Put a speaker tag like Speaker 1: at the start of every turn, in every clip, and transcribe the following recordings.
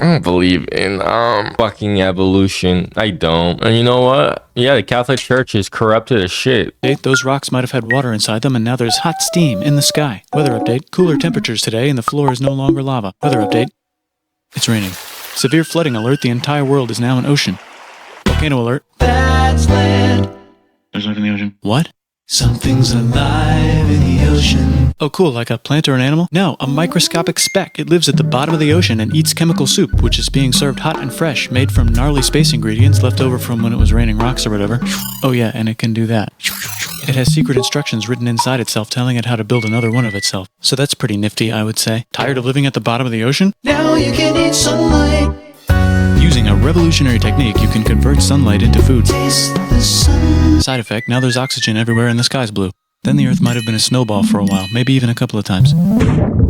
Speaker 1: I don't believe in fucking evolution. I don't. And you know what? Yeah, the Catholic Church is corrupted as shit.
Speaker 2: Those rocks might have had water inside them, and now there's hot steam in the sky. Weather update. Cooler temperatures today, and the floor is no longer lava. Weather update. It's raining. Severe flooding alert. The entire world is now an ocean. Volcano alert. That's land. There's life in the ocean. What? Something's alive in the ocean. Oh, cool, like a plant or an animal? No, a microscopic speck. It lives at the bottom of the ocean and eats chemical soup, which is being served hot and fresh, made from gnarly space ingredients left over from when it was raining rocks or whatever. Oh yeah, and it can do that. It has secret instructions written inside itself telling it how to build another one of itself. So that's pretty nifty, I would say. Tired of living at the bottom of the ocean? Now you can eat sunlight. Using a revolutionary technique, you can convert sunlight into food. Side effect, now there's oxygen everywhere and the sky's blue. Then the earth might have been a snowball for a while, maybe even a couple of times.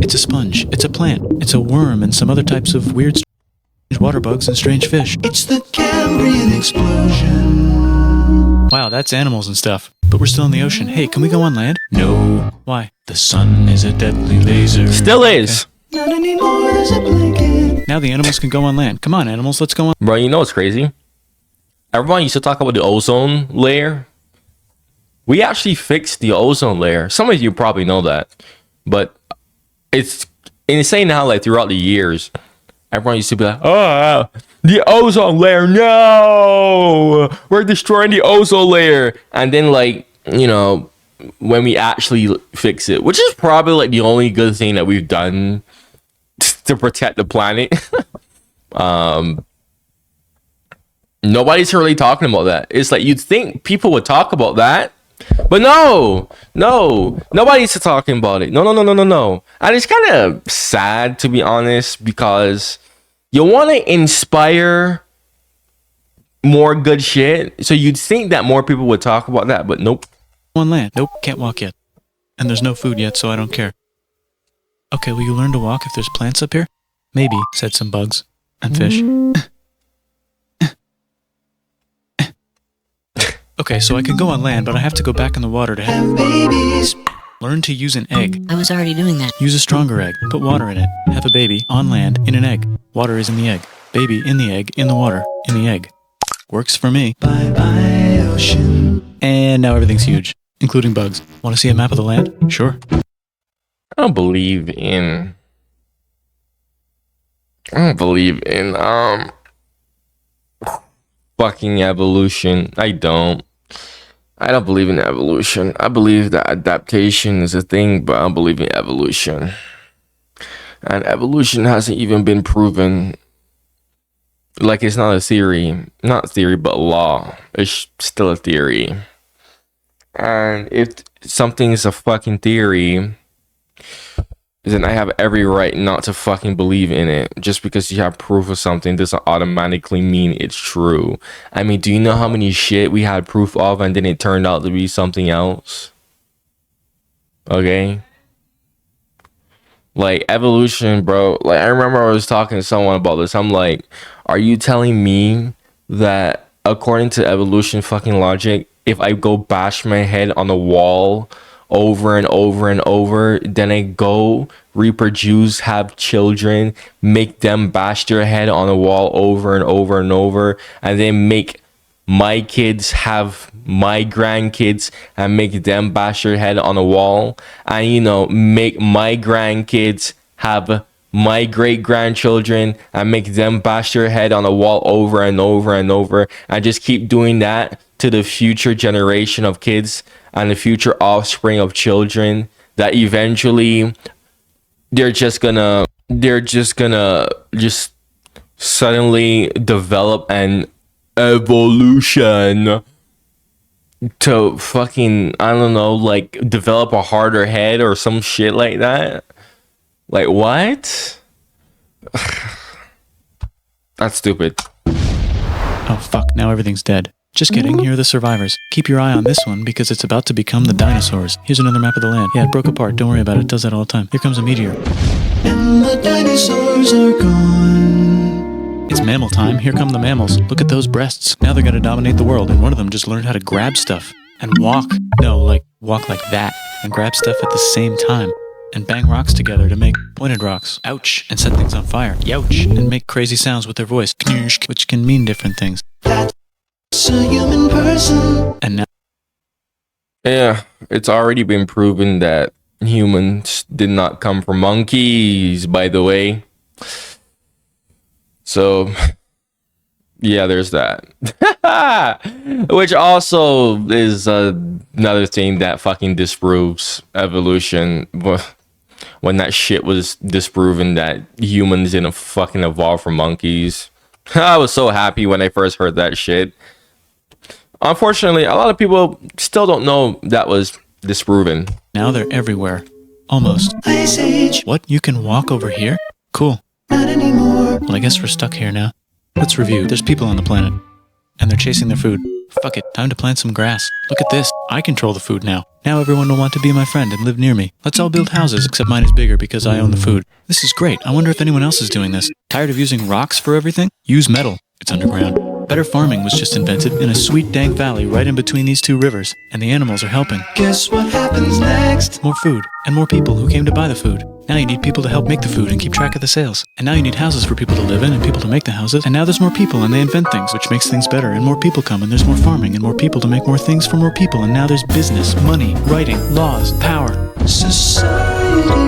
Speaker 2: It's a sponge, it's a plant, it's a worm and some other types of weird strange water bugs and strange fish. It's the Cambrian explosion. Wow, that's animals and stuff. But we're still in the ocean. Hey, can we go on land? No. Why? The sun is a deadly laser.
Speaker 1: Still is.
Speaker 2: Okay. Not anymore, there's a blanket. Now the animals can go on land. Come on, animals, let's go on.
Speaker 1: Bro, you know what's crazy? Everyone used to talk about the ozone layer. We actually fixed the ozone layer. Some of you probably know that. But it's insane how, like, throughout the years, everyone used to be like, oh, the ozone layer, no! We're destroying the ozone layer. And then, like, you know, when we actually fix it, which is probably, like, the only good thing that we've done to protect the planet. Nobody's really talking about that. It's like you'd think people would talk about that, but no, nobody's talking about it. No. And it's kind of sad, to be honest, because you want to inspire more good shit. So you'd think that more people would talk about that, but nope.
Speaker 2: On land. Nope, can't walk yet. And there's no food yet, so I don't care. Okay, will you learn to walk if there's plants up here? Maybe, said some bugs and fish. Okay, so I can go on land, but I have to go back in the water to have babies. Learn to use an egg.
Speaker 3: I was already doing that.
Speaker 2: Use a stronger egg. Put water in it. Have a baby on land in an egg. Water is in the egg. Baby in the egg, in the water, in the egg. Works for me. Bye-bye, ocean. And now everything's huge, including bugs. Want to see a map of the land? Sure.
Speaker 1: I don't believe in fucking evolution. I don't believe in evolution. I believe that adaptation is a thing, but I don't believe in evolution. And evolution hasn't even been proven. Like, it's not a theory. Not theory, but law. It's still a theory. And if something is a fucking theory, then I have every right not to fucking believe in it. Just because you have proof of something doesn't automatically mean it's true. I mean, do you know how many shit we had proof of and then it turned out to be something else? Okay? Like, evolution, bro. Like, I remember I was talking to someone about this. I'm like, are you telling me that according to evolution fucking logic, if I go bash my head on the wall over and over and over, then I go reproduce, have children, make them bash their head on the wall over and over and over, and then make my kids have my grandkids and make them bash their head on the wall, and, you know, make my grandkids have my great grandchildren and make them bash their head on the wall over and over and over, and just keep doing that to the future generation of kids and the future offspring of children, that eventually they're just gonna suddenly develop an evolution to fucking, I don't know, like develop a harder head or some shit like that. Like, what? That's stupid.
Speaker 2: Oh fuck, now everything's dead. Just kidding, here are the survivors. Keep your eye on this one because it's about to become the dinosaurs. Here's another map of the land. Yeah, it broke apart, don't worry about it, it does that all the time. Here comes a meteor. And the dinosaurs are gone. It's mammal time, here come the mammals. Look at those breasts. Now they're gonna dominate the world, and one of them just learned how to grab stuff. And walk. No, like, walk like that. And grab stuff at the same time. and bang rocks together to make pointed rocks. Ouch. And set things on fire. Youch. And make crazy sounds with their voice. Knirsch, which can mean different things. That's a human person. And now...
Speaker 1: Yeah, it's already been proven that humans did not come from monkeys, by the way. So, yeah, there's that. Which also is another thing that fucking disproves evolution. When that shit was disproven that humans didn't fucking evolve from monkeys. I was so happy when I first heard that shit. Unfortunately, a lot of people still don't know that was disproven.
Speaker 2: Now they're everywhere. Almost. Ice Age. What? You can walk over here? Cool. Not anymore. Well, I guess we're stuck here now. Let's review. There's people on the planet. And they're chasing their food. Fuck it. Time to plant some grass. Look at this. I control the food now. Now everyone will want to be my friend and live near me. Let's all build houses, except mine is bigger because I own the food. This is great. I wonder if anyone else is doing this. Tired of using rocks for everything? Use metal. It's underground. Better farming was just invented in a sweet dank valley right in between these two rivers, and the animals are helping. Guess what happens next? More food, and more people who came to buy the food. Now you need people to help make the food and keep track of the sales. And now you need houses for people to live in and people to make the houses. And now there's more people and they invent things, which makes things better. And more people come and there's more farming and more people to make more things for more people. And now there's business, money, writing, laws, power. Society.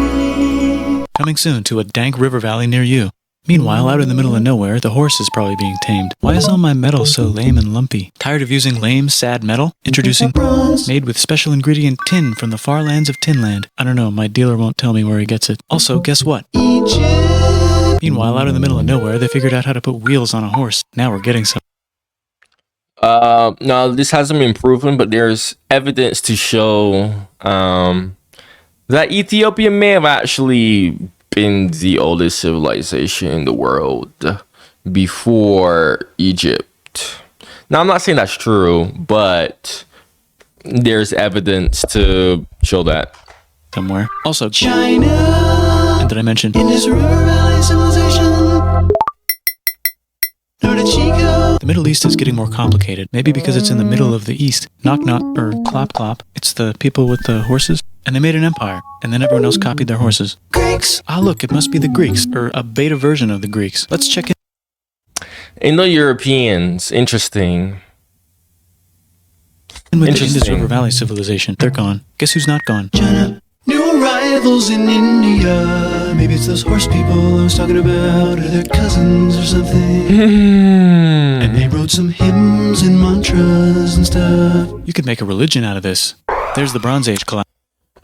Speaker 2: Coming soon to a dank river valley near you. Meanwhile, out in the middle of nowhere, the horse is probably being tamed. Why is all my metal so lame and lumpy? Tired of using lame, sad metal? Introducing bronze, made with special ingredient tin from the far lands of Tinland. I don't know, my dealer won't tell me where he gets it. Also, guess what? Egypt. Meanwhile, out in the middle of nowhere, they figured out how to put wheels on a horse. Now we're getting some.
Speaker 1: No, this hasn't been proven, but there's evidence to show that Ethiopia may have actually been the oldest civilization in the world before Egypt. Now, I'm not saying that's true, but there's evidence to show that.
Speaker 2: Somewhere. Also, China. And did I mention Indus River Valley civilization? The Middle East is getting more complicated. Maybe because it's in the middle of the East. Knock knock, or clop clop. It's the people with the horses. And they made an empire. And then everyone else copied their horses. Greeks! Ah, look, it must be the Greeks. Or a beta version of the Greeks. Let's check it.
Speaker 1: Indo-Europeans. Interesting.
Speaker 2: With the Indus River Valley civilization. They're gone. Guess who's not gone? China. New arrivals in India. Maybe it's those horse people I was talking about, or their cousins or something. And they wrote some hymns and mantras and stuff. You could make a religion out of this. There's the Bronze Age collapse.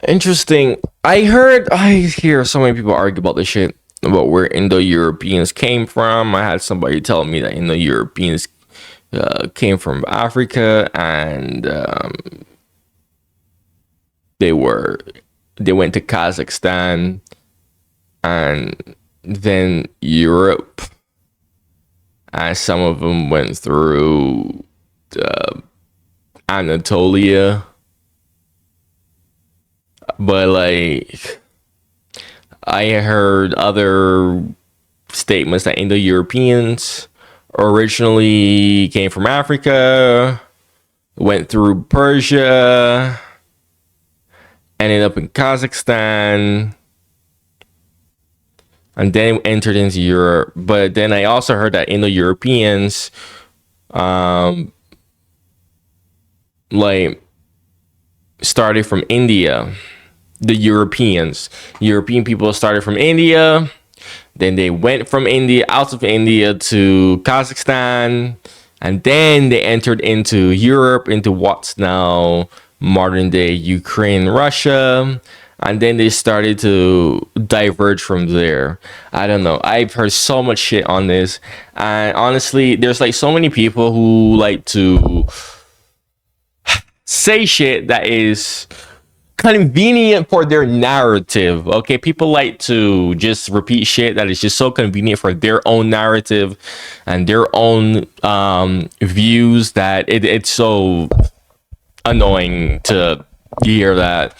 Speaker 1: Interesting. I hear so many people argue about this shit, about where Indo-Europeans came from. I had somebody tell me that Indo-Europeans came from Africa, and they went to Kazakhstan and then Europe, and some of them went through Anatolia. But like, I heard other statements that Indo-Europeans originally came from Africa, went through Persia, ended up in Kazakhstan, and then entered into Europe. But then I also heard that Indo-Europeans like started from India. The European people started from India, then they went from India, out of India, to Kazakhstan, and then they entered into Europe, into what's now modern day Ukraine, Russia, and then they started to diverge from there. I don't know. I've heard so much shit on this, and honestly, there's like so many people who like to say shit that is convenient for their narrative. Okay, people like to just repeat shit that is just so convenient for their own narrative and their own views that it's so annoying to hear that.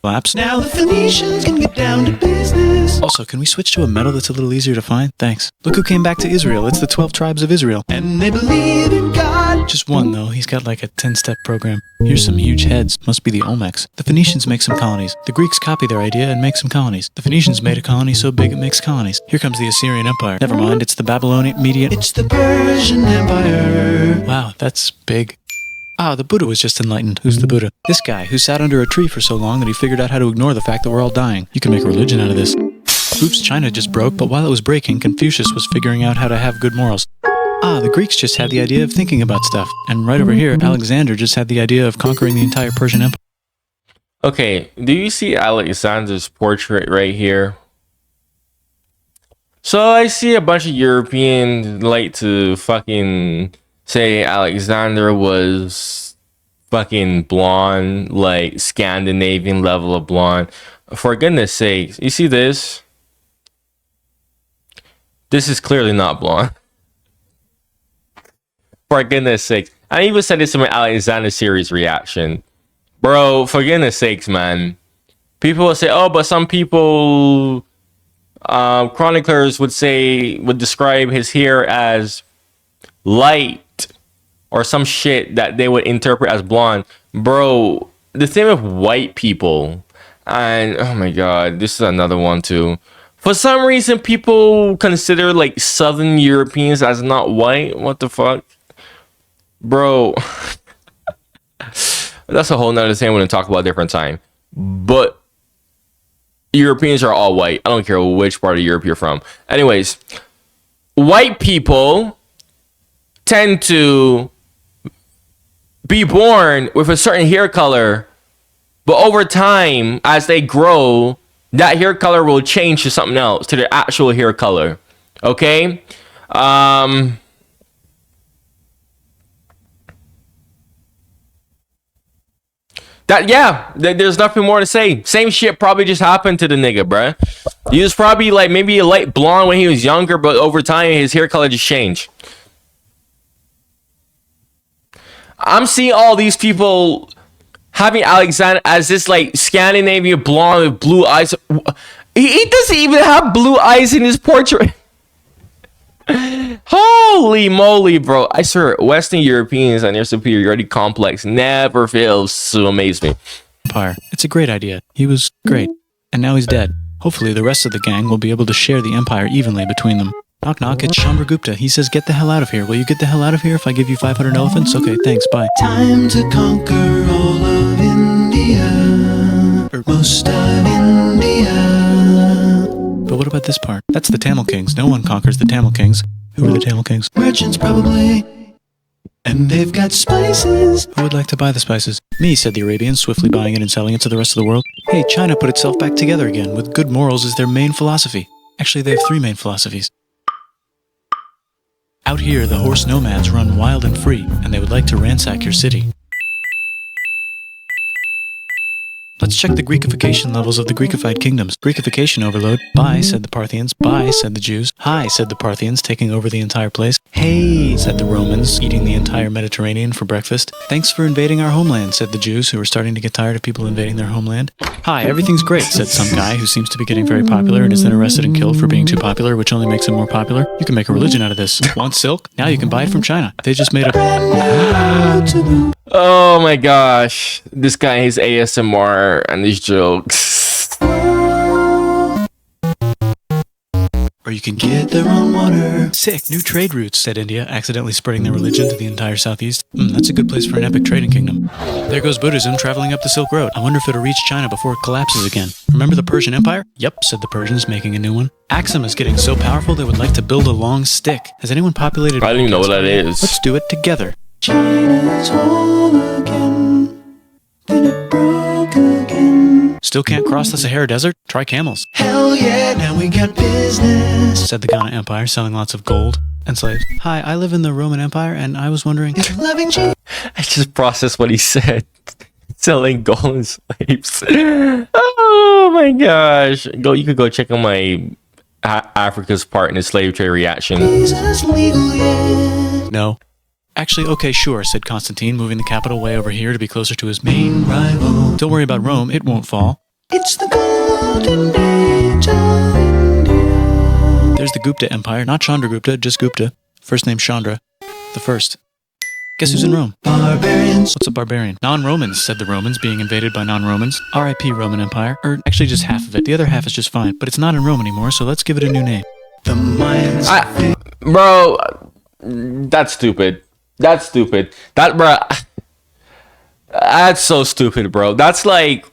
Speaker 2: Now the Phoenicians can get down to business. Also, can we switch to a metal that's a little easier to find? Thanks. Look who came back to Israel. It's the 12 tribes of Israel. And they believe in God. Just one, though. He's got like a 10-step program. Here's some huge heads. Must be the Olmecs. The Phoenicians make some colonies. The Greeks copy their idea and make some colonies. The Phoenicians made a colony so big it makes colonies. Here comes the Assyrian Empire. Never mind, it's the Babylonian Median. It's the Persian Empire. Wow, that's big. Ah, the Buddha was just enlightened. Who's the Buddha? This guy, who sat under a tree for so long that he figured out how to ignore the fact that we're all dying. You can make a religion out of this. Oops, China just broke, but while it was breaking, Confucius was figuring out how to have good morals. Ah, the Greeks just had the idea of thinking about stuff. And right over here, Alexander just had the idea of conquering the entire Persian Empire.
Speaker 1: Okay, do you see Alexander's portrait right here? So I see a bunch of Europeans like to fucking say Alexander was fucking blonde, like Scandinavian level of blonde. For goodness sake, you see this? This is clearly not blonde. For goodness sake. I even said this in my Alexander series reaction. Bro, for goodness sakes, man. People will say, oh, but some people, chroniclers would describe his hair as light or some shit that they would interpret as blonde. Bro, the thing with white people, and oh my god, this is another one too. For some reason, people consider like Southern Europeans as not white. What the fuck? Bro, that's a whole nother thing we're going to talk about a different time. But Europeans are all white. I don't care which part of Europe you're from. Anyways, white people tend to be born with a certain hair color, but over time, as they grow, that hair color will change to something else, to their actual hair color. Okay? There's nothing more to say. Same shit probably just happened to the nigga, bruh. He was probably like maybe a light blonde when he was younger, but over time his hair color just changed. I'm seeing all these people having Alexander as this like Scandinavian blonde with blue eyes. He doesn't even have blue eyes in his portrait. Holy moly, bro. I swear, Western Europeans and their superiority complex never fails to amaze me.
Speaker 2: Empire. It's a great idea. He was great. And now he's dead. Hopefully the rest of the gang will be able to share the empire evenly between them. Knock knock, it's Chandragupta. He says, get the hell out of here. Will you get the hell out of here if I give you 500 elephants? Okay, thanks, bye. Time to conquer all of India. Or most of India. But what about this part? That's the Tamil Kings. No one conquers the Tamil Kings. Who are the Tamil Kings? Merchants, probably. And they've got spices. Who would like to buy the spices? Me, said the Arabians, swiftly buying it and selling it to the rest of the world. Hey, China put itself back together again, with good morals as their main philosophy. Actually, they have 3 main philosophies. Out here, the horse nomads run wild and free, and they would like to ransack your city. Let's check the Greekification levels of the Greekified kingdoms. Greekification overload. Bye, said the Parthians. Bye, said the Jews. Hi, said the Parthians, taking over the entire place. Hey, said the Romans, eating the entire Mediterranean for breakfast. Thanks for invading our homeland, said the Jews, who were starting to get tired of people invading their homeland. Hi, everything's great, said some guy who seems to be getting very popular and is then arrested and killed for being too popular, which only makes him more popular. You can make a religion out of this. Want silk? Now you can buy it from China. They just made a...
Speaker 1: Oh my gosh. This guy, his ASMR and these jokes.
Speaker 2: Or you can get their own water. Sick, new trade routes, said India, accidentally spreading their religion to the entire southeast. That's a good place for an epic trading kingdom. There goes Buddhism traveling up the Silk Road. I wonder if it'll reach China before it collapses again. Remember the Persian Empire? Yep, said the Persians, making a new one. Axum is getting so powerful they would like to build a long stick. Has anyone populated...
Speaker 1: I don't even know what that is.
Speaker 2: Let's do it together. China's whole again, then it broke again. Still can't cross the Sahara Desert? Try camels. Hell yeah, now we got business, said the Ghana Empire, selling lots of gold and slaves. Hi, I live in the Roman Empire, and I was wondering if loving Jesus.
Speaker 1: I just processed what he said. Selling gold and slaves. Oh my gosh. You could go check on my Africa's part in the slave trade reaction.
Speaker 2: Jesus legal yet? No. Actually, okay, sure, said Constantine, moving the capital way over here to be closer to his main rival. Don't worry about Rome, it won't fall. It's the golden age of India. There's the Gupta Empire, not Chandragupta, just Gupta. First name Chandra. The first. Guess who's in Rome?
Speaker 3: Barbarians.
Speaker 2: What's a barbarian? Non-Romans, said the Romans, being invaded by non-Romans. R.I.P. Roman Empire. Or actually just half of it. The other half is just fine. But it's not in Rome anymore, so let's give it a new name.
Speaker 3: The Mayans.
Speaker 1: Bro, that's stupid. That's stupid. That's so stupid, bro. That's like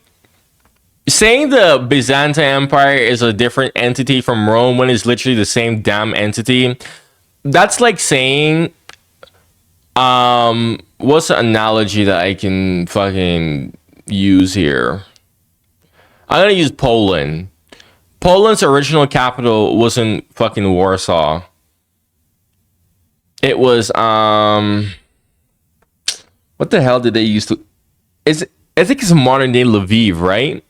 Speaker 1: saying the Byzantine Empire is a different entity from Rome when it's literally the same damn entity. That's like saying, what's the analogy that I can fucking use here? I'm gonna use Poland. Poland's original capital wasn't fucking Warsaw. It was what the hell did they use to? I think it's modern day Lviv, right?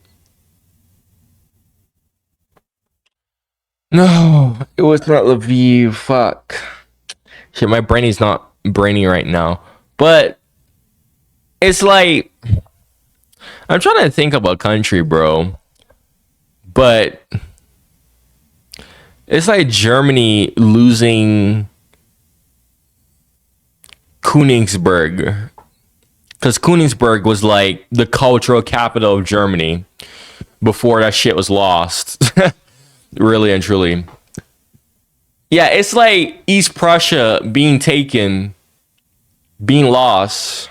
Speaker 1: No, it was not Lviv. Fuck. Shit, my brain is not brainy right now. But it's like I'm trying to think of a country, bro. But it's like Germany losing Königsberg. Because Königsberg was like the cultural capital of Germany before that shit was lost. Really and truly. Yeah, it's like East Prussia being taken, being lost,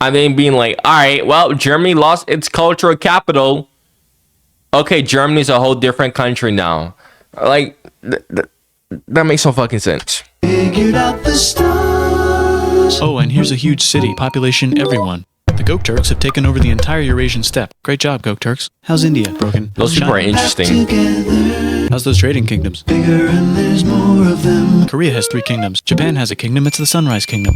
Speaker 1: and then being like, all right, well, Germany lost its cultural capital. Okay, Germany's a whole different country now. Like, that makes no fucking sense.
Speaker 3: Figured out the stars.
Speaker 2: Oh, and here's a huge city, population everyone. The Gok Turks have taken over the entire Eurasian steppe. Great job, Gok Turks. How's India? Broken.
Speaker 1: Those people are interesting.
Speaker 3: Together.
Speaker 2: How's those trading kingdoms?
Speaker 3: Bigger and there's more of them.
Speaker 2: Korea has 3 kingdoms. Japan has a kingdom, it's the Sunrise Kingdom.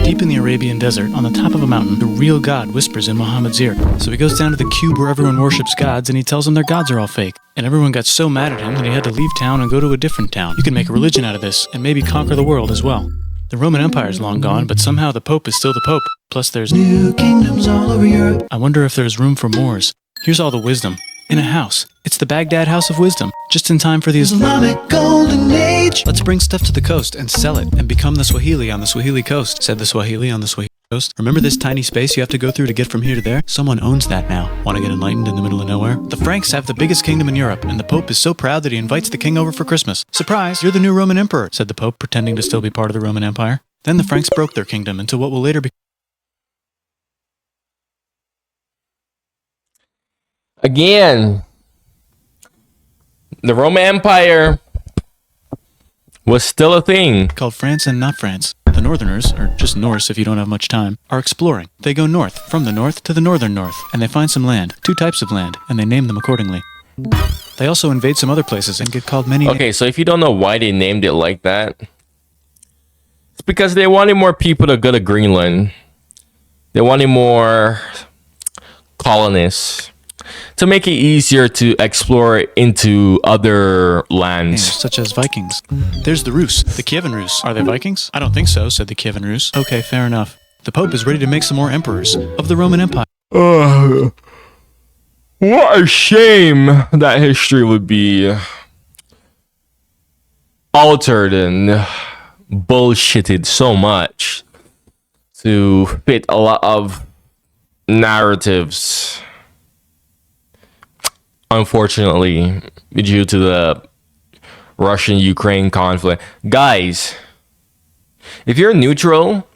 Speaker 2: Deep in the Arabian desert, on the top of a mountain, the real God whispers in Muhammad's ear. So he goes down to the cube where everyone worships gods, and he tells them their gods are all fake. And everyone got so mad at him that he had to leave town and go to a different town. You can make a religion out of this, and maybe conquer the world as well. The Roman Empire is long gone, but somehow the Pope is still the Pope. Plus there's
Speaker 3: New kingdoms all over Europe.
Speaker 2: I wonder if there's room for Moors. Here's all the wisdom. In a house. It's the Baghdad House of Wisdom. Just in time for the
Speaker 3: Islamic Golden Age.
Speaker 2: Let's bring stuff to the coast and sell it and become the Swahili on the Swahili coast, said the Swahili on the Swahili coast. Remember this tiny space you have to go through to get from here to there? Someone owns that now. Want to get enlightened in the middle of nowhere? The Franks have the biggest kingdom in Europe, and the Pope is so proud that he invites the king over for Christmas. Surprise, you're the new Roman emperor, said the Pope, pretending to still be part of the Roman Empire. Then the Franks broke their kingdom into what will later be.
Speaker 1: Again, the Roman Empire was still a thing.
Speaker 2: Called France and not France. The Northerners, or just Norse if you don't have much time, are exploring. They go north, from the north to the northern north, and they find some land, 2 types of land, and they name them accordingly. They also invade some other places and get called many.
Speaker 1: Okay, so if you don't know why they named it like that, it's because they wanted more people to go to Greenland. They wanted more colonists to make it easier to explore into other lands.
Speaker 2: Such as Vikings. There's the Rus, the Kievan Rus. Are they Vikings? I don't think so, said the Kievan Rus. Okay, fair enough. The Pope is ready to make some more emperors of the Roman Empire.
Speaker 1: What a shame that history would be altered and bullshitted so much to fit a lot of narratives. Unfortunately, due to the Russian-Ukraine conflict. Guys, if you're neutral,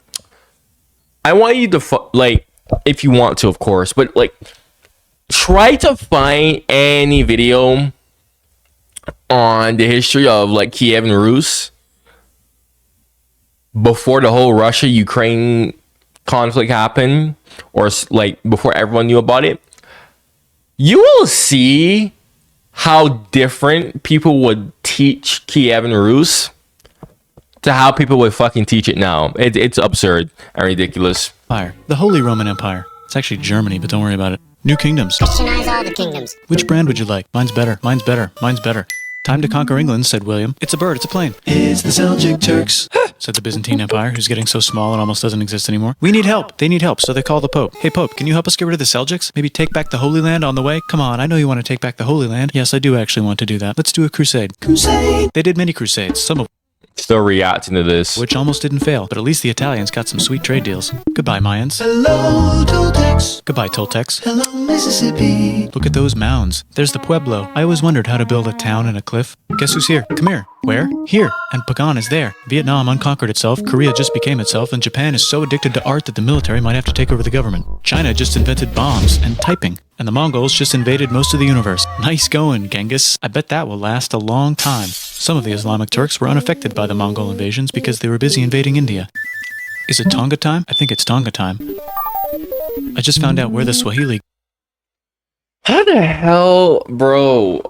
Speaker 1: I want you to, like, if you want to, of course, but, like, try to find any video on the history of, like, Kiev and Rus before the whole Russia-Ukraine conflict happened, or, like, before everyone knew about it. You will see how different people would teach Kiev and Rus to how people would fucking teach it now. It's absurd and ridiculous.
Speaker 2: Empire. The Holy Roman Empire. It's actually Germany, but don't worry about it. New kingdoms.
Speaker 4: Christianize all the kingdoms.
Speaker 2: Which brand would you like? Mine's better. Mine's better. Mine's better. Time to conquer England, said William. It's a bird. It's a plane.
Speaker 3: It's the Seljuk Turks.
Speaker 2: Said the Byzantine Empire, who's getting so small it almost doesn't exist anymore. We need help. They need help, so they call the Pope. Hey, Pope, can you help us get rid of the Seljuks? Maybe take back the Holy Land on the way? Come on, I know you want to take back the Holy Land. Yes, I do actually want to do that. Let's do a crusade.
Speaker 3: Crusade.
Speaker 2: They did many crusades, some of
Speaker 1: still reacting to this.
Speaker 2: which almost didn't fail, but at least the Italians got some sweet trade deals. Goodbye, Mayans.
Speaker 3: Hello, Toltecs.
Speaker 2: Goodbye, Toltecs.
Speaker 3: Hello, Mississippi.
Speaker 2: Look at those mounds. There's the Pueblo. I always wondered how to build a town in a cliff. Guess who's here? Come here. Where? Here. And Pagan is there. Vietnam unconquered itself, Korea just became itself, and Japan is so addicted to art that the military might have to take over the government. China just invented bombs and typing. And the Mongols just invaded most of the universe. Nice going, Genghis. I bet that will last a long time. Some of the Islamic Turks were unaffected by the Mongol invasions because they were busy invading India. Is it Tonga time? I think it's Tonga time. I just found out where the Swahili...
Speaker 1: How the hell, bro?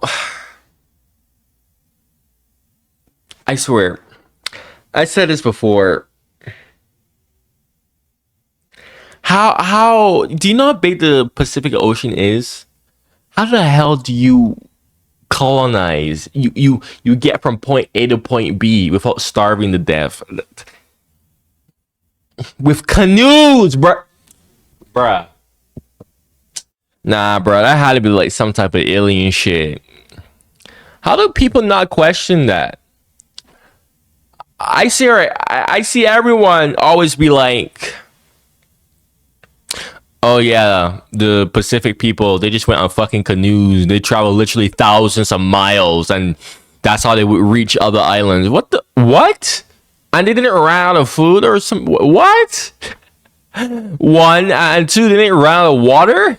Speaker 1: I swear, I said this before. How do you know how big the Pacific Ocean is? How the hell do you colonize? You get from point A to point B without starving to death with canoes, bruh. Nah, bro, that had to be like some type of alien shit. How do people not question that? I see everyone always be like, oh yeah, the Pacific people, they just went on fucking canoes. They traveled literally thousands of miles, and that's how they would reach other islands. What? And they didn't run out of food or some what? One and two, they didn't run out of water.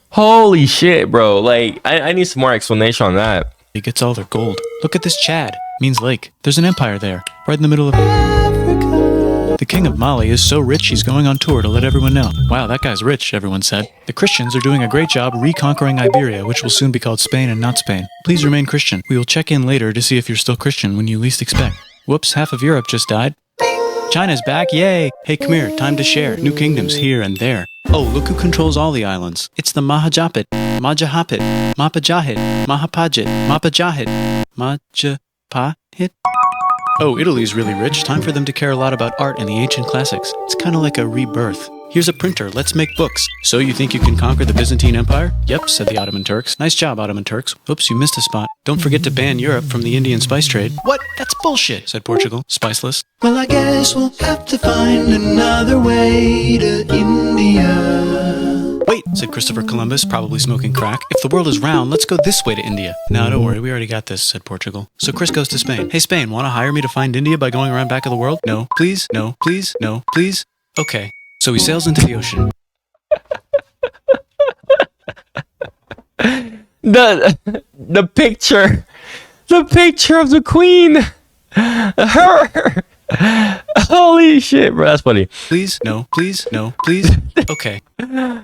Speaker 1: Holy shit, bro! Like, I need some more explanation on that.
Speaker 2: He gets all their gold. Look at this Chad. Means lake. There's an empire there, right in the middle of Africa. The king of Mali is so rich he's going on tour to let everyone know. Wow, that guy's rich, everyone said. The Christians are doing a great job reconquering Iberia, which will soon be called Spain and not Spain. Please remain Christian. We will check in later to see if you're still Christian when you least expect. Whoops, half of Europe just died. China's back, yay! Hey, come here, time to share. New kingdoms here and there. Oh, look who controls all the islands. It's the Mahajapit, Majahapit, Mapajahit, Mahapajit, Mapajahit, Majapahit. Oh, Italy's really rich. Time for them to care a lot about art and the ancient classics. It's kind of like a rebirth. Here's a printer, let's make books. So you think you can conquer the Byzantine Empire? Yep, said the Ottoman Turks. Nice job, Ottoman Turks. Oops, you missed a spot. Don't forget to ban Europe from the Indian spice trade. What? That's bullshit, said Portugal. Spiceless.
Speaker 3: Well, I guess we'll have to find another way to India.
Speaker 2: Wait, said Christopher Columbus, probably smoking crack. If the world is round, let's go this way to India. No, don't worry, we already got this, said Portugal. So Chris goes to Spain. Hey, Spain, want to hire me to find India by going around back of the world? No, please, no, please, no, please. Okay. So he sails into the ocean.
Speaker 1: The picture of the queen, her. Holy shit, bro, that's funny.
Speaker 2: Please, no, please, no, please. Okay.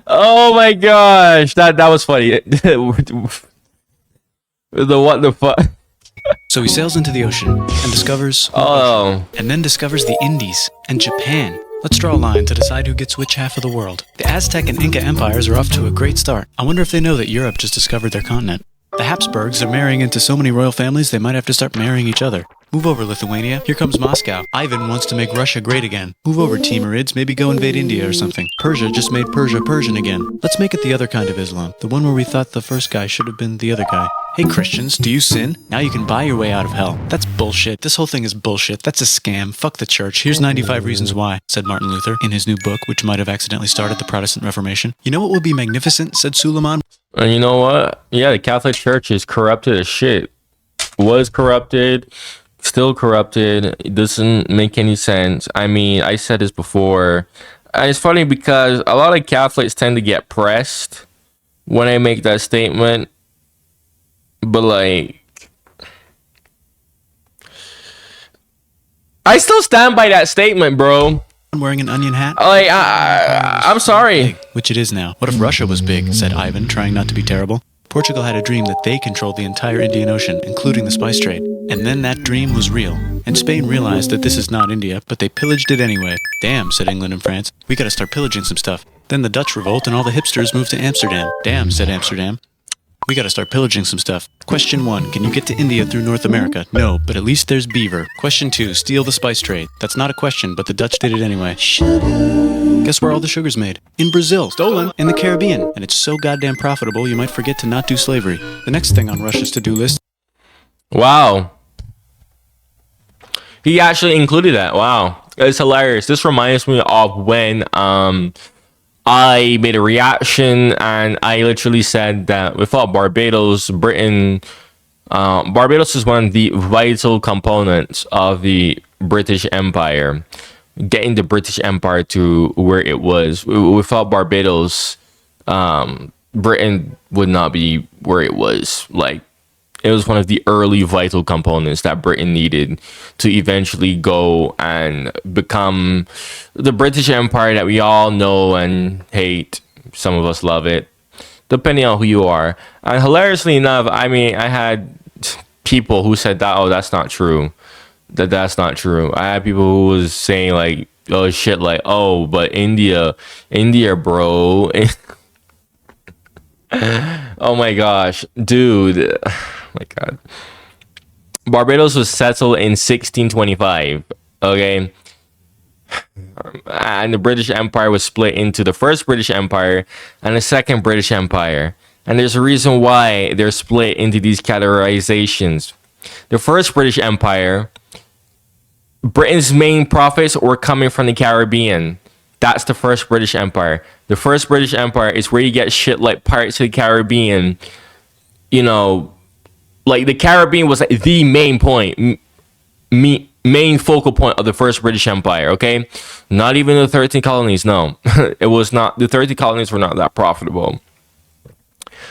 Speaker 1: Oh my gosh, that was funny. The what the fuck?
Speaker 2: So he sails into the ocean and discovers and then discovers the Indies and Japan. Let's draw a line to decide who gets which half of the world. The Aztec and Inca empires are off to a great start. I wonder if they know that Europe just discovered their continent. The Habsburgs are marrying into so many royal families they might have to start marrying each other. Move over, Lithuania. Here comes Moscow. Ivan wants to make Russia great again. Move over, Timurids. Maybe go invade India or something. Persia just made Persia Persian again. Let's make it the other kind of Islam. The one where we thought the first guy should have been the other guy. Hey Christians, do you sin? Now you can buy your way out of hell. That's bullshit. This whole thing is bullshit. That's a scam. Fuck the church. Here's 95 reasons why, said Martin Luther in his new book, which might have accidentally started the Protestant Reformation. You know what would be magnificent, said Suleiman?
Speaker 1: And you know what? Yeah, the Catholic Church is corrupted as shit. Was corrupted, still corrupted. It doesn't make any sense. I mean, I said this before. And it's funny because a lot of Catholics tend to get pressed when I make that statement. But like, I still stand by that statement, bro.
Speaker 2: Wearing an onion hat?
Speaker 1: Like, I'm sorry.
Speaker 2: Big, which it is now. What if Russia was big, said Ivan, trying not to be terrible. Portugal had a dream that they controlled the entire Indian Ocean, including the spice trade. And then that dream was real. And Spain realized that this is not India, but they pillaged it anyway. Damn, said England and France. We gotta start pillaging some stuff. Then the Dutch revolt and all the hipsters moved to Amsterdam. Damn, said Amsterdam. We gotta start pillaging some stuff. Question 1, can you get to India through North America? No, but at least there's beaver. Question 2, steal the spice trade. That's not a question, but the Dutch did it anyway. Sugar. Guess where all the sugar's made? In Brazil. Stolen. In the Caribbean. And it's so goddamn profitable, you might forget to not do slavery. The next thing on Russia's to-do list.
Speaker 1: Wow. He actually included that. Wow, it's hilarious. This reminds me of when I made a reaction and I literally said that without Barbados, Britain, Barbados is one of the vital components of the British Empire, getting the British Empire to where it was. Without Barbados, Britain would not be where it was. Like, it was one of the early vital components that Britain needed to eventually go and become the British Empire that we all know and hate. Some of us love it, depending on who you are. And hilariously enough, I mean, I had people who said that, oh, that's not true. That's not true. I had people who was saying like, oh shit, like, oh, but India, bro. Oh my gosh, dude. My God. Barbados was settled in 1625. Okay. And the British Empire was split into the first British Empire and the second British Empire. And there's a reason why they're split into these categorizations. The first British Empire, Britain's main profits were coming from the Caribbean. That's the first British Empire. The first British Empire is where you get shit like Pirates of the Caribbean. You know, like the Caribbean was like the main point, main focal point of the first British Empire. Okay, not even the 13 colonies. No, it was not. The 13 colonies were not that profitable.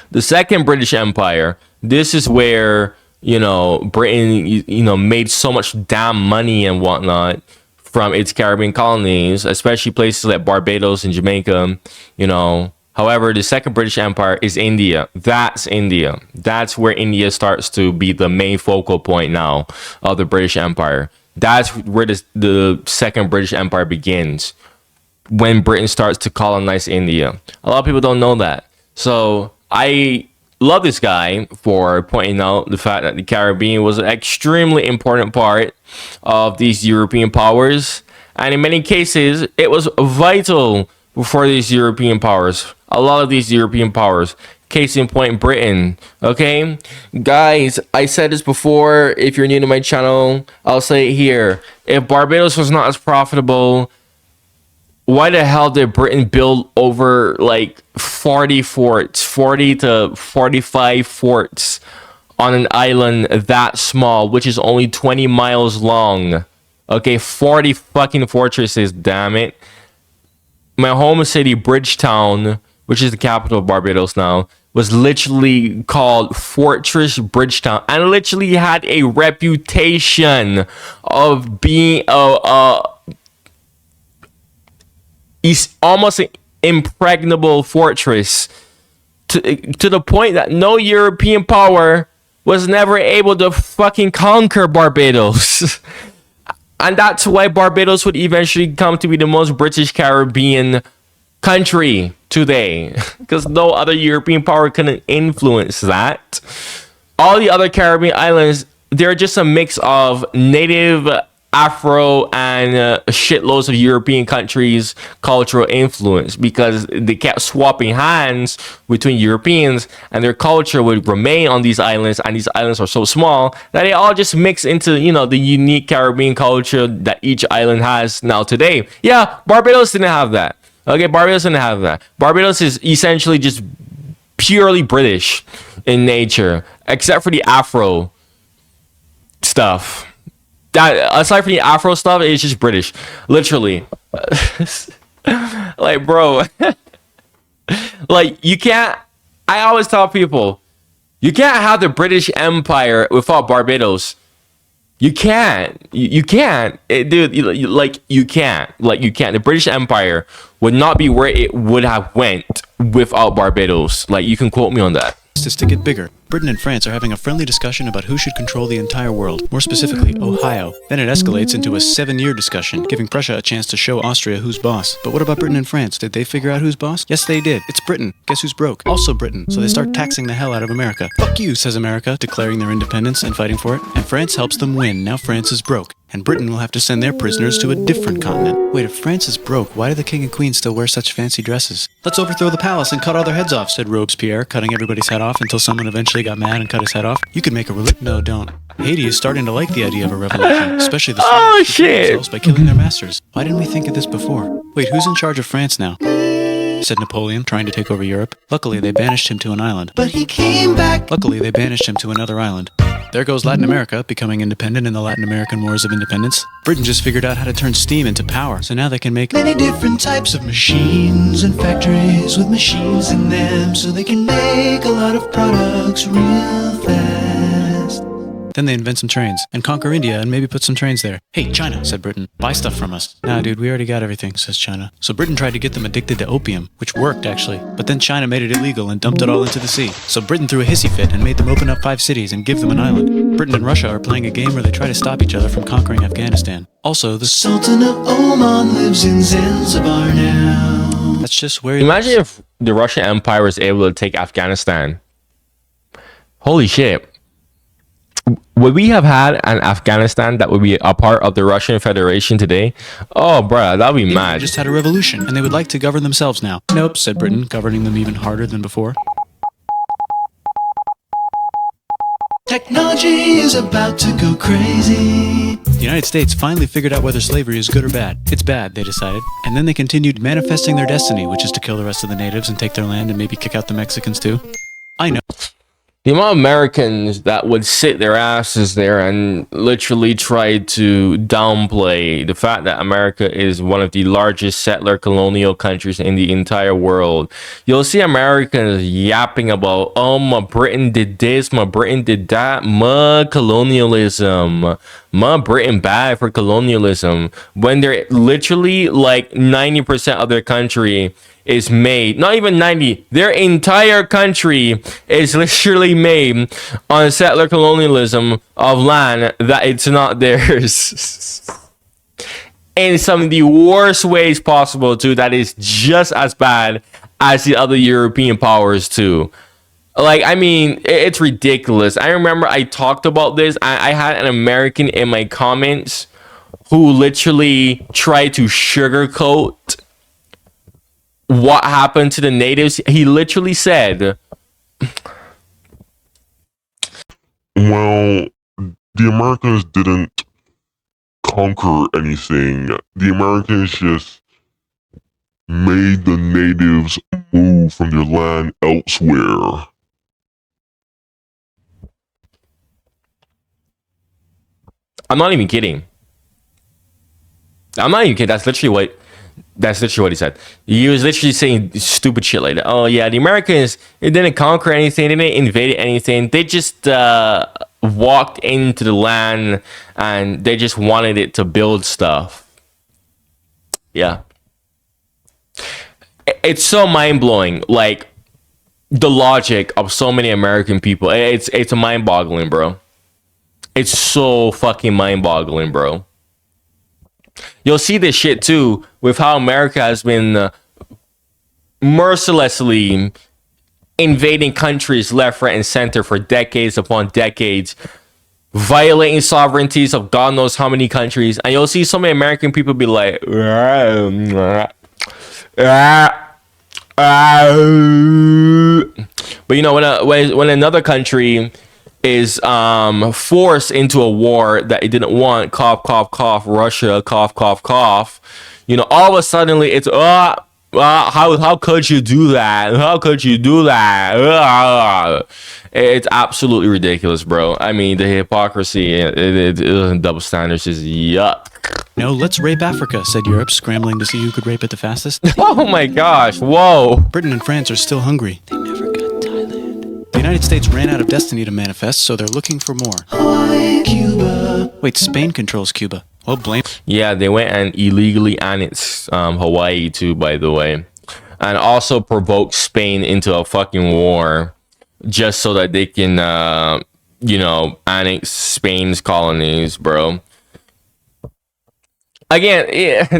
Speaker 1: The second British Empire. This is where, you know, Britain, you know, made so much damn money and whatnot from its Caribbean colonies, especially places like Barbados and Jamaica. You know. However, the second British Empire is India. That's India. That's where India starts to be the main focal point now of the British Empire. That's where the second British Empire begins, when Britain starts to colonize India. A lot of people don't know that. So I love this guy for pointing out the fact that the Caribbean was an extremely important part of these European powers. And in many cases, it was vital for these European powers. A lot of these European powers. Case in point, Britain. Okay? Guys, I said this before. If you're new to my channel, I'll say it here. If Barbados was not as profitable, why the hell did Britain build over like 40 forts, 40 to 45 forts on an island that small, which is only 20 miles long? Okay, 40 fucking fortresses, damn it. My home city, Bridgetown, which is the capital of Barbados now, was literally called Fortress Bridgetown, and literally had a reputation of being almost an impregnable fortress, to the point that no European power was never able to fucking conquer Barbados. And that's why Barbados would eventually come to be the most British Caribbean country today, because no other European power can influence that. All the other Caribbean islands, they're just a mix of native, Afro, and shitloads of European countries' cultural influence, because they kept swapping hands between Europeans, and their culture would remain on these islands, and these islands are so small that they all just mix into, you know, the unique Caribbean culture that each island has now today. Yeah, Barbados didn't have that. Okay, Barbados didn't have that. Barbados is essentially just purely British in nature, except for the Afro stuff. That, aside from the Afro stuff, it's just British, literally. Like, bro, like, you can't. I always tell people, you can't have the British Empire without Barbados. You can't. You can't, dude. Like, you can't. Like, you can't. The British Empire would not be where it would have went without Barbados. Like, you can quote me on that.
Speaker 2: Is to get bigger. Britain and France are having a friendly discussion about who should control the entire world, more specifically, Ohio. Then it escalates into a 7-year discussion, giving Prussia a chance to show Austria who's boss. But what about Britain and France? Did they figure out who's boss? Yes, they did. It's Britain. Guess who's broke? Also Britain. So they start taxing the hell out of America. Fuck you, says America, declaring their independence and fighting for it. And France helps them win. Now France is broke. And Britain will have to send their prisoners to a different continent. Wait, if France is broke, why do the king and queen still wear such fancy dresses? Let's overthrow the palace and cut all their heads off, said Robespierre, cutting everybody's head off until someone eventually got mad and cut his head off. You could make a No, don't. Haiti is starting to like the idea of a revolution, especially the
Speaker 1: Oh,
Speaker 2: slaves who killed
Speaker 1: shit.
Speaker 2: themselves by killing their masters. Why didn't we think of this before? Wait, who's in charge of France now? Said Napoleon, trying to take over Europe. Luckily, they banished him to an island.
Speaker 3: But he came back.
Speaker 2: Luckily, they banished him to another island. There goes Latin America, becoming independent in the Latin American Wars of Independence. Britain just figured out how to turn steam into power, so now they can make
Speaker 3: Many different types of machines and factories with machines in them, so they can make a lot of products real fast.
Speaker 2: Then they invent some trains, and conquer India and maybe put some trains there. Hey, China, said Britain, buy stuff from us. Nah, dude, we already got everything, says China. So Britain tried to get them addicted to opium, which worked, actually. But then China made it illegal and dumped it all into the sea. So Britain threw a hissy fit and made them open up 5 cities and give them an island. Britain and Russia are playing a game where they try to stop each other from conquering Afghanistan. Also, the
Speaker 3: Sultan of Oman lives in Zanzibar now.
Speaker 2: that's just where he
Speaker 1: Imagine
Speaker 2: lives.
Speaker 1: if the Russian Empire was able to take Afghanistan. Holy shit. Would we have had an Afghanistan that would be a part of the Russian Federation today? Oh, bruh, that'd be
Speaker 2: England
Speaker 1: mad.
Speaker 2: just had a revolution, and they would like to govern themselves now. Nope, said Britain, governing them even harder than before.
Speaker 3: Technology is about to go crazy.
Speaker 2: The United States finally figured out whether slavery is good or bad. It's bad, they decided. And then they continued manifesting their destiny, which is to kill the rest of the natives and take their land and maybe kick out the Mexicans too. I know.
Speaker 1: The amount of Americans that would sit their asses there and literally try to downplay the fact that America is one of the largest settler colonial countries in the entire world. You'll see Americans yapping about, oh, my Britain did this, my Britain did that, my colonialism, my Britain bad for colonialism, when they're literally like 90% of their country is made, not even 90, their entire country is literally made on settler colonialism of land that it's not theirs. In some of the worst ways possible too, that is just as bad as the other European powers too. Like, I mean, it's ridiculous. I remember I talked about this. I had an American in my comments who literally tried to sugarcoat what happened to the natives. He literally said,
Speaker 4: well, the Americans didn't conquer anything. The Americans just made the natives move from their land elsewhere.
Speaker 1: I'm not even kidding. That's literally what he said. He was literally saying stupid shit like that. Oh yeah, the Americans, they didn't conquer anything, they didn't invade anything. They just walked into the land and they just wanted it to build stuff. Yeah. It's so mind-blowing. Like, the logic of so many American people. It's mind-boggling, bro. It's so fucking mind-boggling, bro. You'll see this shit too with how America has been mercilessly invading countries left, right, and center for decades upon decades, violating sovereignties of God knows how many countries. And you'll see so many American people be like, but you know, when another country is forced into a war that it didn't want, cough, cough, cough, Russia, cough, cough, cough, you know, all of a sudden it's how could you do that? How could you do that? It's absolutely ridiculous, bro. I mean, the hypocrisy, double standards is yuck.
Speaker 2: No, let's rape Africa, said Europe, scrambling to see who could rape it the fastest.
Speaker 1: Oh my gosh, whoa.
Speaker 2: Britain and France are still hungry. They never got Thailand. The United States ran out of destiny to manifest, so they're looking for more.
Speaker 3: Hawaii, Cuba.
Speaker 2: Wait, Spain controls Cuba. Well, blame.
Speaker 1: Yeah, they went and illegally annexed Hawaii too, by the way. And also provoked Spain into a fucking war just so that they can, annex Spain's colonies, bro. Again,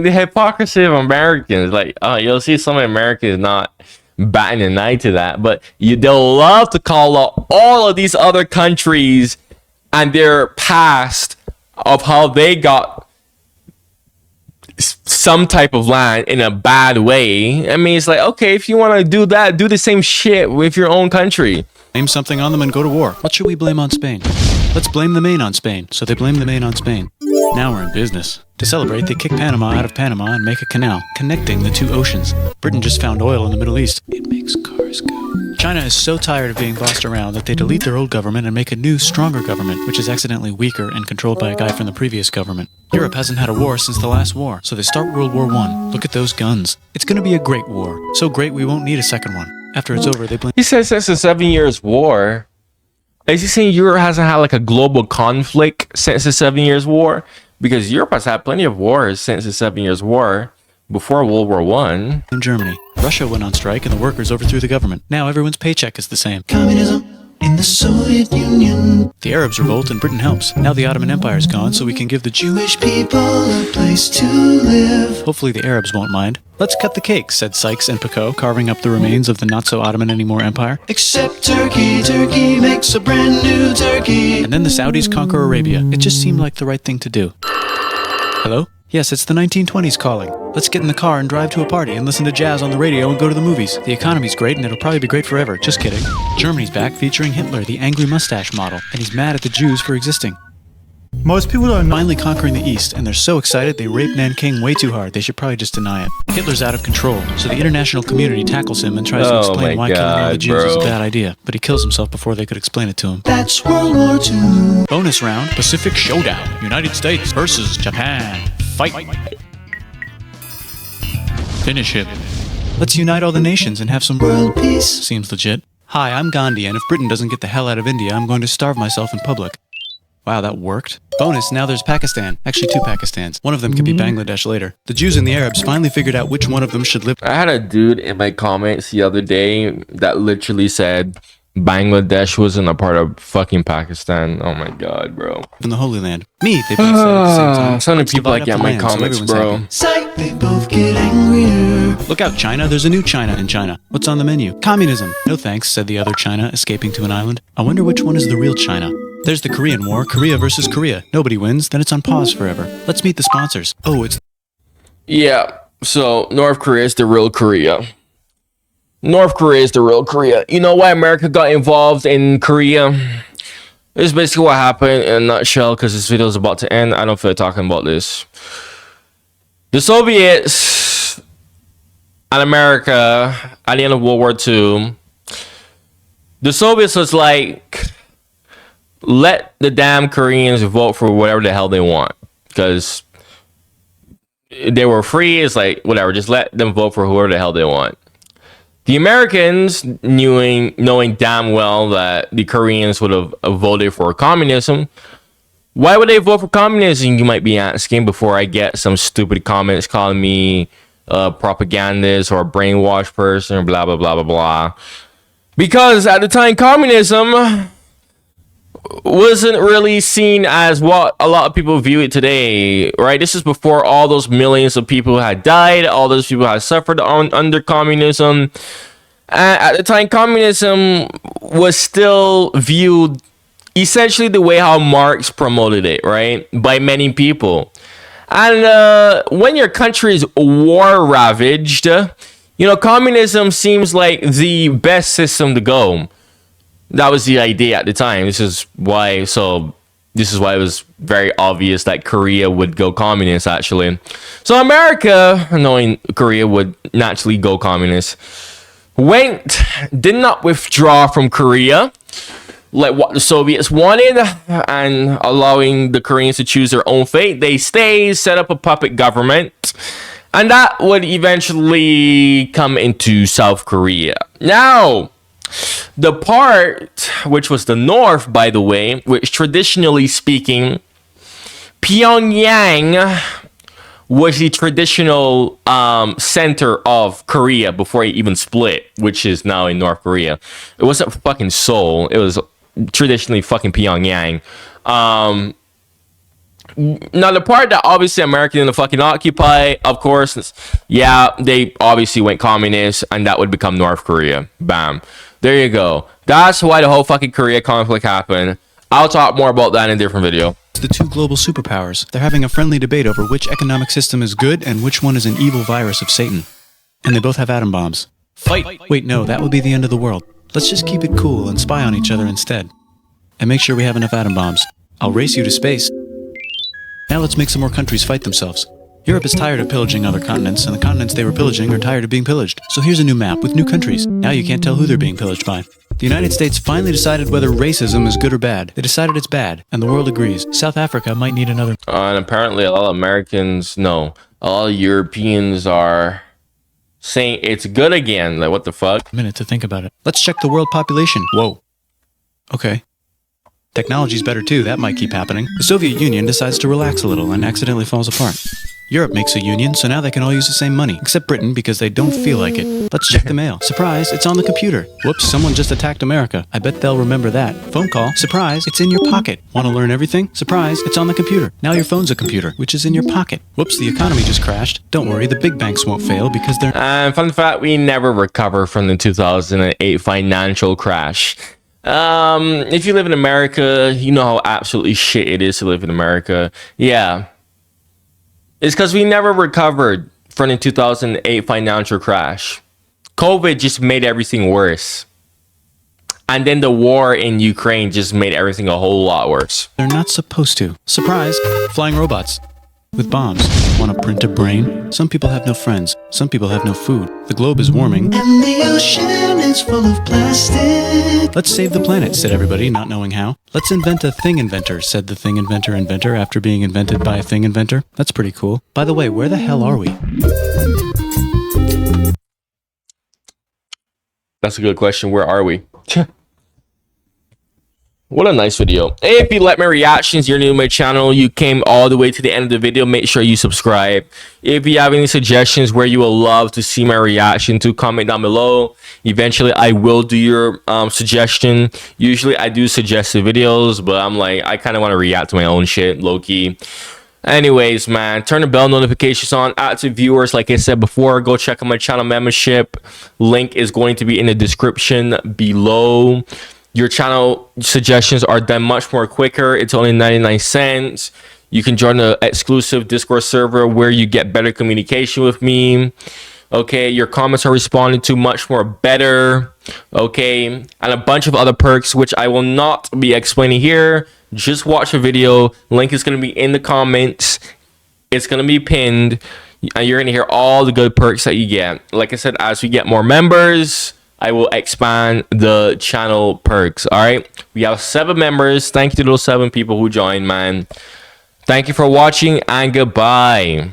Speaker 1: the hypocrisy of Americans. Like, you'll see some Americans not batting an eye to that, but they'll love to call out all of these other countries and their past of how they got some type of land in a bad way. I mean, it's like, okay, if you want to do that, do the same shit with your own country.
Speaker 2: Blame something on them and go to war. What should we blame on Spain? Let's blame the Maine on Spain. So they blame the Maine on Spain. Now we're in business. To celebrate, they kick Panama out of Panama and make a canal, connecting the two oceans. Britain just found oil in the Middle East. It makes cars go. China is so tired of being bossed around that they delete their old government and make a new, stronger government, which is accidentally weaker and controlled by a guy from the previous government. Europe hasn't had a war since the last war, so they start World War I. Look at those guns. It's gonna be a great war. So great we won't need a second one. After it's over, they blame...
Speaker 1: He says since the 7 Years' War. Is he saying Europe hasn't had like a global conflict since the 7 Years' War? Because Europe has had plenty of wars since the 7 Years' War, before World War I.
Speaker 2: In Germany. Russia went on strike and the workers overthrew the government. Now everyone's paycheck is the same.
Speaker 3: Communism in the Soviet Union.
Speaker 2: The Arabs revolt and Britain helps. Now the Ottoman Empire's gone, so we can give the
Speaker 3: Jewish people a place to live.
Speaker 2: Hopefully the Arabs won't mind. Let's cut the cake, said Sykes and Picot, carving up the remains of the not-so-Ottoman anymore empire.
Speaker 3: Except Turkey, Turkey makes a brand new Turkey.
Speaker 2: And then the Saudis conquer Arabia. It just seemed like the right thing to do. Hello? Yes, it's the 1920s calling. Let's get in the car and drive to a party and listen to jazz on the radio and go to the movies. The economy's great and it'll probably be great forever. Just kidding. Germany's back featuring Hitler, the angry mustache model, and he's mad at the Jews for existing.
Speaker 5: Most people are not.
Speaker 2: Finally conquering the East, and they're so excited they rape Nanking way too hard. They should probably just deny it. Hitler's out of control, so the international community tackles him and tries to explain why killing all the Jews is a bad idea. But he kills himself before they could explain it to him.
Speaker 3: That's World War II.
Speaker 2: Bonus round, Pacific Showdown. United States versus Japan. Fight. Finish him. Let's unite all the nations and have some
Speaker 3: World peace.
Speaker 2: Seems legit. Hi, I'm Gandhi, and if Britain doesn't get the hell out of India, I'm going to starve myself in public. Wow, that worked. Bonus, now there's Pakistan. Actually, two Pakistans. One of them could be Bangladesh later. The Jews and the Arabs finally figured out which one of them should live.
Speaker 1: I had a dude in my comments the other day that literally said Bangladesh wasn't a part of fucking Pakistan. Oh my god, bro.
Speaker 2: In the Holy Land. Me, they both said at the same time.
Speaker 1: So many
Speaker 2: Let's
Speaker 1: people
Speaker 2: divide
Speaker 1: like
Speaker 2: up
Speaker 1: get
Speaker 2: the
Speaker 1: my
Speaker 2: land so
Speaker 1: comments,
Speaker 2: everyone's
Speaker 1: bro.
Speaker 2: happy.
Speaker 3: Sight, they both get angrier.
Speaker 2: Look out, China. There's a new China in China. What's on the menu? Communism. No thanks, said the other China, escaping to an island. I wonder which one is the real China. There's the Korean War, Korea versus Korea. Nobody wins, then it's on pause forever. Let's meet the sponsors. Oh, it's...
Speaker 1: Yeah, so North Korea is the real Korea. North Korea is the real Korea. You know why America got involved in Korea? This is basically what happened in a nutshell, because this video is about to end. I don't feel like talking about this. The Soviets and America at the end of World War II, the Soviets was like, let the damn Koreans vote for whatever the hell they want, because they were free. It's like, whatever, just let them vote for whoever the hell they want. The Americans, knowing damn well that the Koreans would have voted for communism, why would they vote for communism, you might be asking, before I get some stupid comments calling me a propagandist or a brainwashed person or blah, blah, blah, blah, blah. Because at the time, communism wasn't really seen as what a lot of people view it today, right? This is before all those millions of people had died, all those people had suffered under communism. At the time, communism was still viewed essentially the way how Marx promoted it, right? By many people. And when your country is war ravaged, communism seems like the best system to go. That was the idea at the time. This is why it was very obvious that Korea would go communist, actually. So America, knowing Korea would naturally go communist, did not withdraw from Korea like what the Soviets wanted and allowing the Koreans to choose their own fate. They stayed, set up a puppet government, and that would eventually come into South Korea. Now, the part, which was the North, by the way, which traditionally speaking, Pyongyang was the traditional center of Korea before it even split, which is now in North Korea. It wasn't fucking Seoul. It was traditionally fucking Pyongyang. Now, the part that obviously America didn't fucking occupy, of course, yeah, they obviously went communist, and that would become North Korea. Bam. There you go. That's why the whole fucking Korea conflict happened. I'll talk more about that in a different video.
Speaker 2: The two global superpowers. They're having a friendly debate over which economic system is good and which one is an evil virus of Satan. And they both have atom bombs. Fight! Wait, no, that would be the end of the world. Let's just keep it cool and spy on each other instead. and make sure we have enough atom bombs. I'll race you to space. Now let's make some more countries fight themselves. Europe is tired of pillaging other continents, and the continents they were pillaging are tired of being pillaged. So here's a new map with new countries. Now you can't tell who they're being pillaged by. The United States finally decided whether racism is good or bad. They decided it's bad, and the world agrees. South Africa might need another...
Speaker 1: And apparently a lot of Americans, no, a lot of Europeans are saying it's good again. Like, what the fuck?
Speaker 2: minute to think about it. Let's check the world population. Whoa. Okay. Technology's better too, that might keep happening. The Soviet Union decides to relax a little and accidentally falls apart. Europe makes a union, so now they can all use the same money, except Britain because they don't feel like it. Let's check the mail. Surprise, it's on the computer. Whoops, someone just attacked America. I bet they'll remember that. Phone call. Surprise, it's in your pocket. Want to learn everything? Surprise, it's on the computer. Now your phone's a computer, which is in your pocket. Whoops, the economy just crashed. Don't worry, the big banks won't fail because they're...
Speaker 1: And fun fact, we never recover from the 2008 financial crash. If you live in America, you know how absolutely shit it is to live in America. Yeah. It's because we never recovered from the 2008 financial crash. COVID just made everything worse. And then the war in Ukraine just made everything a whole lot worse.
Speaker 2: They're not supposed to. Surprise, flying robots. With bombs. Want to print a brain? Some people have no friends. Some people have no food. The globe is warming.
Speaker 3: And the ocean is full of plastic.
Speaker 2: Let's save the planet, said everybody, not knowing how. Let's invent a thing inventor, said the thing inventor after being invented by a thing inventor. That's pretty cool. By the way, where the hell are we?
Speaker 1: That's a good question. Where are we? What a nice video. Hey, if you like my reactions, you're new to my channel, you came all the way to the end of the video, make sure you subscribe. If you have any suggestions where you will love to see my reaction to, comment down below. Eventually I will do your suggestion. Usually I do suggested videos, but I'm like, I kind of want to react to my own shit, low-key. Anyways, man, turn the bell notifications on, active viewers. Like I said before, go check out my channel membership. Link is going to be in the description below. Your channel suggestions are done much more quicker. It's only 99 cents. You can join the exclusive Discord server where you get better communication with me. Okay, your comments are responded to much more better. Okay, and a bunch of other perks which I will not be explaining here. Just watch the video. Link is going to be in the comments. It's going to be pinned. And you're going to hear all the good perks that you get. Like I said, as we get more members, I will expand the channel perks. All right, we have 7 members. Thank you to those 7 people who joined, man. Thank you for watching and goodbye.